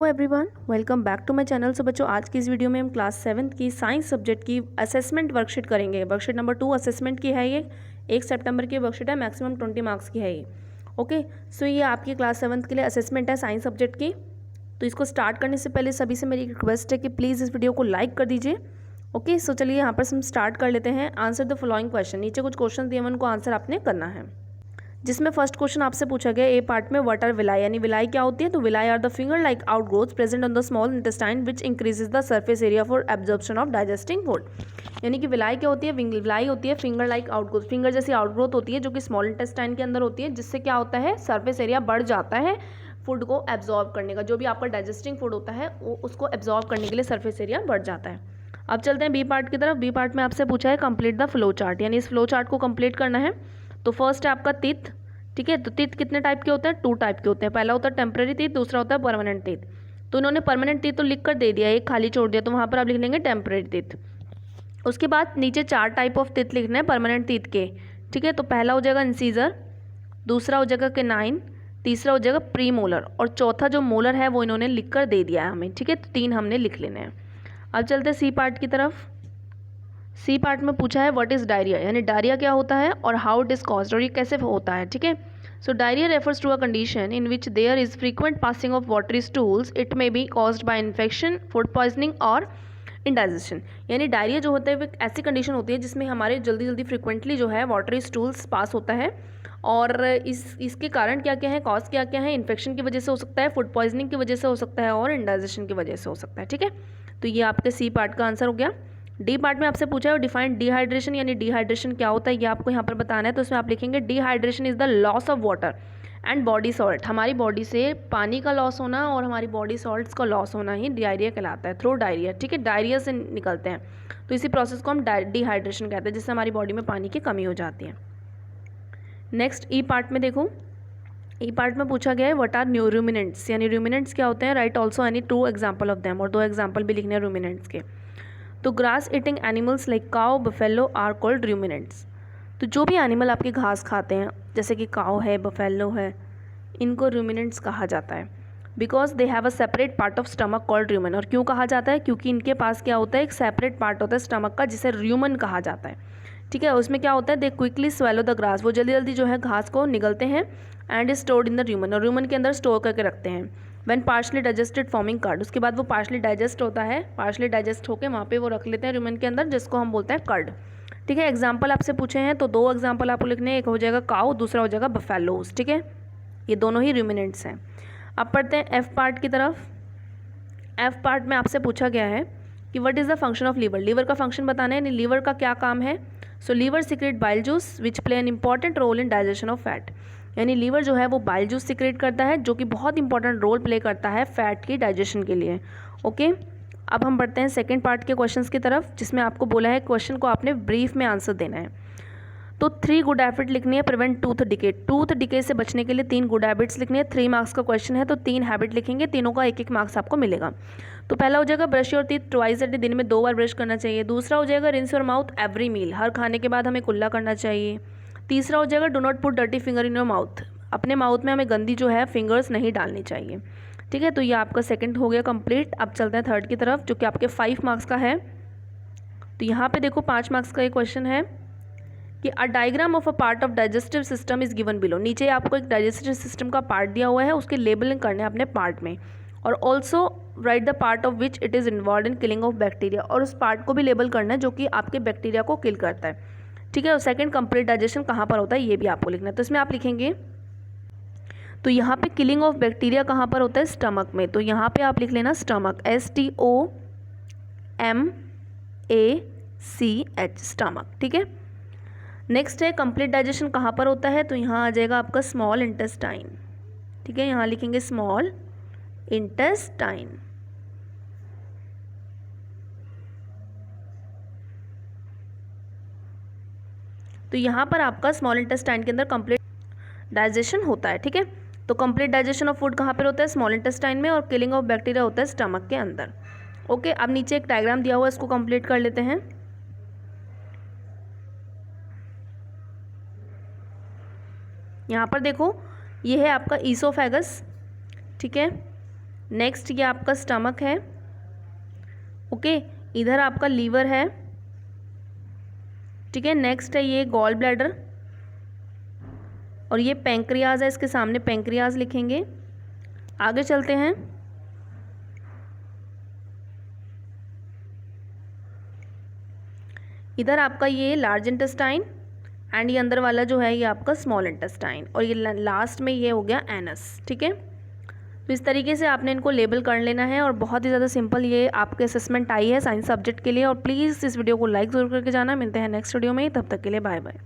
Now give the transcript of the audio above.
Hello everyone, welcome back to my channel. So बच्चों, आज की इस वीडियो में हम क्लास 7 की साइंस सब्जेक्ट की असेसमेंट वर्कशीट करेंगे। वर्कशीट नंबर 2 असेसमेंट की है। ये 1 सितंबर की वर्कशीट है, मैक्सिमम 20 मार्क्स की है ये। ओके, सो ये आपकी क्लास 7 के लिए असेसमेंट है साइंस सब्जेक्ट की। तो इसको स्टार्ट करने से पहले सभी से मेरी रिक्वेस्ट है कि प्लीज़ इस वीडियो को लाइक कर दीजिए। ओके, सो चलिए यहाँ पर हम स्टार्ट कर लेते हैं। Answer the following question. नीचे कुछ क्वेश्चन दिए हैं, उनको आंसर आपने करना है। जिसमें फर्स्ट क्वेश्चन आपसे पूछा गया ए पार्ट में, व्हाट आर विलाई, यानी विलाई क्या होती है। तो villi are the finger like outgrowths present on the small intestine which increases the surface area for absorption of digesting food. यानी कि विलाई क्या होती है, विलाई होती है फिंगर लाइक आउटग्रोथ, फिंगर जैसी आउटग्रोथ होती है जो कि स्मॉल इंटेस्टाइन के अंदर होती है, जिससे क्या होता है, सरफेस एरिया बढ़ जाता है फूड को एब्जॉर्ब करने का। जो भी आपका डाइजेस्टिंग फूड होता है वो उसको एब्जॉर्ब करने के लिए सरफेस एरिया बढ़ जाता है। अब चलते हैं बी पार्ट की तरफ। बी पार्ट में आपसे पूछा है कंप्लीट द फ्लो चार्ट, यानी इस फ्लो चार्ट को कंप्लीट करना है। तो फर्स्ट है आपका तित। ठीक है, तो तीत कितने टाइप के होते हैं, 2 टाइप के होते हैं। पहला होता है टेम्पररी तीत, दूसरा होता है परमानेंट तीत। तो इन्होंने परमानेंट तीत तो लिख कर दे दिया, एक खाली छोड़ दिया, तो वहाँ पर आप लिख लेंगे टेम्पररी तीत। उसके बाद नीचे 4 टाइप ऑफ तीत लिखने हैं परमानेंट तीत के। ठीक है, तो पहला हो जाएगा इंसीजर, दूसरा हो जाएगा केनाइन, तीसरा हो जाएगा प्रीमोलर, और चौथा जो मोलर है वो इन्होंने लिख कर दे दिया है हमें। ठीक है, तो 3 हमने लिख लेने हैं। अब चलते हैं सी पार्ट की तरफ। सी पार्ट में पूछा है व्हाट इज डायरिया, यानी डायरिया क्या होता है और हाउ इट इज कॉज्ड, और ये कैसे होता है। ठीक है, so diarrhoea refers to a condition in which there is frequent passing of watery stools. It may be caused by infection, food poisoning और इंडाइजेशन। यानी डायरिया जो होता है वो एक ऐसी कंडीशन होती है जिसमें हमारे जल्दी जल्दी फ्रिक्वेंटली जो है वाटरी स्टूल्स पास होता है, और इसके कारण क्या क्या है, कॉज क्या क्या है, इन्फेक्शन की वजह से हो सकता है, फूड पॉइजनिंग की वजह से हो सकता है, और इंडाइजेशन की वजह से हो सकता है। ठीक है, तो ये आपके सी पार्ट का आंसर हो गया। डी पार्ट में आपसे पूछा है डिफाइंड डिहाइड्रेशन, यानी डिहाइड्रेशन क्या होता है ये आपको यहाँ पर बताना है। तो इसमें आप लिखेंगे dehydration is the loss of water and body salt. हमारी बॉडी से पानी का लॉस होना और हमारी बॉडी सॉल्ट्स का लॉस होना ही डायरिया कहलाता है, थ्रू डायरिया। ठीक है, डायरिया से निकलते हैं, तो इसी प्रोसेस को हम डिहाइड्रेशन कहते हैं, जिससे हमारी बॉडी में पानी की कमी हो जाती है। नेक्स्ट ई पार्ट में देखो, ई पार्ट में पूछा गया है व्हाट आर रूमिनेंट्स, यानी रूमिनेंट्स क्या होते हैं। Write also any 2 example of them, और 2 एग्जाम्पल भी लिखने हैं रूमिनेंट्स के। तो grass eating animals like cow, buffalo are called ruminants. तो जो भी एनिमल आपके घास खाते हैं, जैसे कि काउ है, बफेलो है, इनको रूमिनेंट्स कहा जाता है। Because they have a separate part of stomach called र्यूमन। और क्यों कहा जाता है, क्योंकि इनके पास क्या होता है, एक सेपरेट पार्ट होता है स्टमक का जिसे र्यूमन कहा जाता है। ठीक है, उसमें क्या होता है, they quickly swallow the grass, वो जल्दी जल्दी जो है घास को निगलते हैं, and is stored in the rumen, और र्यूमन के अंदर स्टोर करके रखते हैं। When partially digested forming curd, उसके बाद वो पार्शली डाइजेस्ट होता है, पार्शली डाइजेस्ट होकर वहाँ पे वो रख लेते हैं र्यूमन के अंदर, जिसको हम बोलते हैं कर्ड। ठीक है, एग्जाम्पल आपसे पूछे हैं तो 2 एग्जाम्पल आपको लिखने हैं, एक हो जाएगा काउ, दूसरा हो जाएगा बफेलोज। ठीक है, ये दोनों ही रूमिनेंट्स हैं। अब पढ़ते हैं एफ पार्ट की तरफ। एफ पार्ट में आपसे पूछा गया है कि what is the function of liver, liver का फंक्शन बताना है, यानी लीवर का क्या काम है। So liver secrete bile juice which play an important role in digestion of fat, यानी लीवर जो है वो बाइल जूस सिक्रेट करता है, जो कि बहुत इंपॉर्टेंट रोल प्ले करता है फैट की डाइजेशन के लिए। ओके, अब हम बढ़ते हैं सेकेंड पार्ट के क्वेश्चंस की तरफ, जिसमें आपको बोला है क्वेश्चन को आपने ब्रीफ में आंसर देना है। तो 3 गुड हैबिट लिखनी है prevent tooth decay, tooth decay से बचने के लिए 3 गुड हैबिट्स लिखनी है। 3 मार्क्स का क्वेश्चन है, तो 3 हैबिट लिखेंगे, तीनों का 1-1 मार्क्स आपको मिलेगा। तो पहला हो जाएगा brush your teeth twice a day, दिन में 2 बार ब्रश करना चाहिए। दूसरा हो जाएगा rinse your mouth every meal, हर खाने के बाद हमें कुल्ला करना चाहिए। तीसरा हो जाएगा do not put dirty finger in your mouth, अपने माउथ में हमें गंदी जो है फिंगर्स नहीं डालनी चाहिए। ठीक है, तो ये आपका सेकंड हो गया कंप्लीट। अब चलते हैं थर्ड की तरफ, जो कि आपके 5 मार्क्स का है। तो यहाँ पे देखो 5 मार्क्स का एक क्वेश्चन है कि a diagram of a part of digestive system is given below. नीचे आपको एक डाइजेस्टिव सिस्टम का पार्ट दिया हुआ है, उसके लेबलिंग करने हैं अपने पार्ट में, और also right the part of which it is involve in killing of bacteria, और उस पार्ट को भी लेबल करना है जो कि आपके बैक्टीरिया को किल करता है। ठीक है, और सेकंड कंप्लीट डाइजेशन कहाँ पर होता है ये भी आपको लिखना है। तो इसमें आप लिखेंगे, तो यहाँ पे किलिंग ऑफ बैक्टीरिया कहाँ पर होता है, स्टमक में। तो यहाँ पे आप लिख लेना स्टमक, STOMACH, स्टमक। ठीक है, नेक्स्ट है कंप्लीट डाइजेशन कहाँ पर होता है, तो यहाँ आ जाएगा आपका स्मॉल इंटेस्टाइन। ठीक है, यहाँ लिखेंगे स्मॉल इंटेस्टाइन। तो यहाँ पर आपका स्मॉल इंटेस्टाइन के अंदर कंप्लीट डाइजेशन होता है। ठीक है, तो कंप्लीट डाइजेशन ऑफ फूड कहाँ पर होता है, स्मॉल इंटेस्टाइन में, और किलिंग ऑफ बैक्टीरिया होता है स्टमक के अंदर। ओके, अब नीचे एक डायग्राम दिया हुआ है, इसको कंप्लीट कर लेते हैं। यहाँ पर देखो, ये है आपका ईसोफेगस। ठीक है, नेक्स्ट ये आपका स्टमक है, ओके। इधर आपका लीवर है, ठीक है। नेक्स्ट है ये गॉल ब्लैडर, और ये पैंक्रियाज है, इसके सामने पैंक्रियाज लिखेंगे। आगे चलते हैं। इधर आपका ये लार्ज इंटेस्टाइन एंड ये अंदर वाला जो है ये आपका स्मॉल इंटेस्टाइन, और ये लास्ट में ये हो गया एनस, ठीक है। तो इस तरीके से आपने इनको लेबल कर लेना है, और बहुत ही ज़्यादा सिंपल ये आपके असेसमेंट आई है साइंस सब्जेक्ट के लिए। और प्लीज़ इस वीडियो को लाइक ज़रूर करके जाना। मिलते हैं नेक्स्ट वीडियो में, तब तक के लिए बाय बाय।